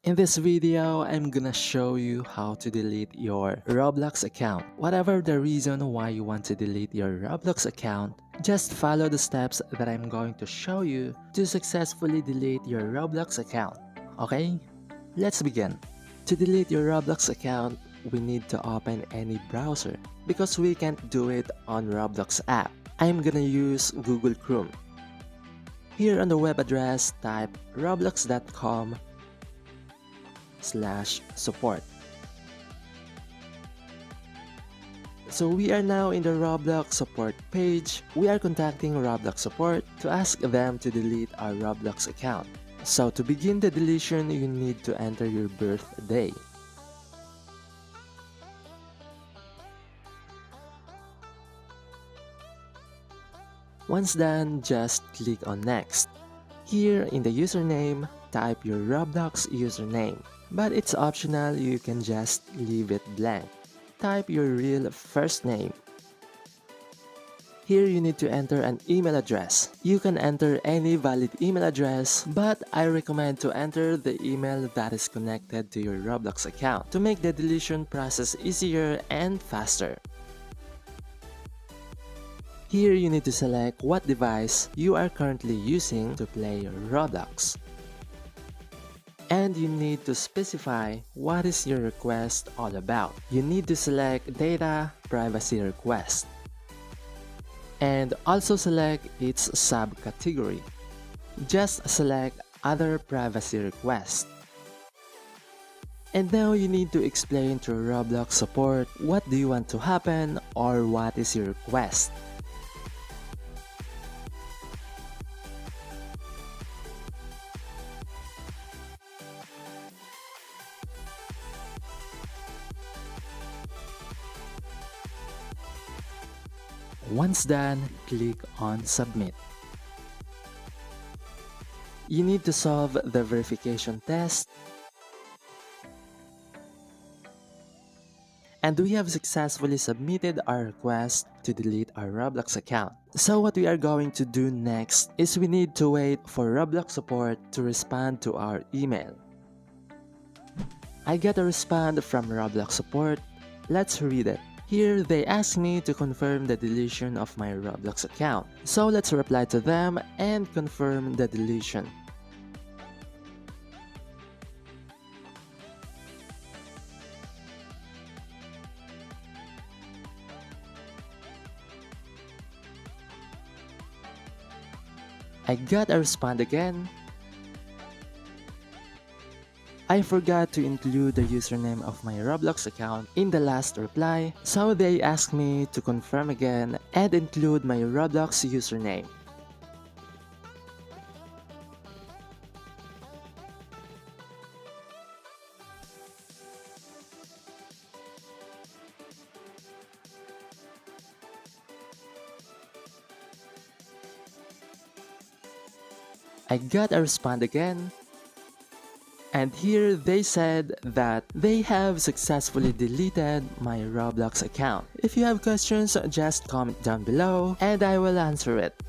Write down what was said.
In this video, I'm gonna show you how to delete your Roblox account. Whatever the reason why you want to delete your Roblox account, just follow the steps that I'm going to show you to successfully delete your Roblox account. Okay? Let's begin. To delete your Roblox account, we need to open any browser because we can't do it on Roblox app. I'm gonna use Google Chrome. Here on the web address, type roblox.com/support. So we are now in the Roblox support page. We are contacting Roblox support to ask them to delete our Roblox account. So to begin the deletion, you need to enter your birthday. Once done, just click on next. Here in the username, type your Roblox username. But it's optional, you can just leave it blank. Type your real first name. Here you need to enter an email address. You can enter any valid email address, but I recommend to enter the email that is connected to your Roblox account to make the deletion process easier and faster. Here you need to select what device you are currently using to play Roblox. And you need to specify what is your request all about. You need to select Data Privacy Request. And also select its subcategory. Just select Other Privacy Request. And now you need to explain to Roblox support what do you want to happen or what is your request. Once done, click on Submit. You need to solve the verification test. And we have successfully submitted our request to delete our Roblox account. So what we are going to do next is we need to wait for Roblox support to respond to our email. I got a response from Roblox support. Let's read it. Here, they ask me to confirm the deletion of my Roblox account. So let's reply to them and confirm the deletion. I got a response again. I forgot to include the username of my Roblox account in the last reply, so they asked me to confirm again and include my Roblox username. I got a response again. And here they said that they have successfully deleted my Roblox account. If you have questions, just comment down below and I will answer it.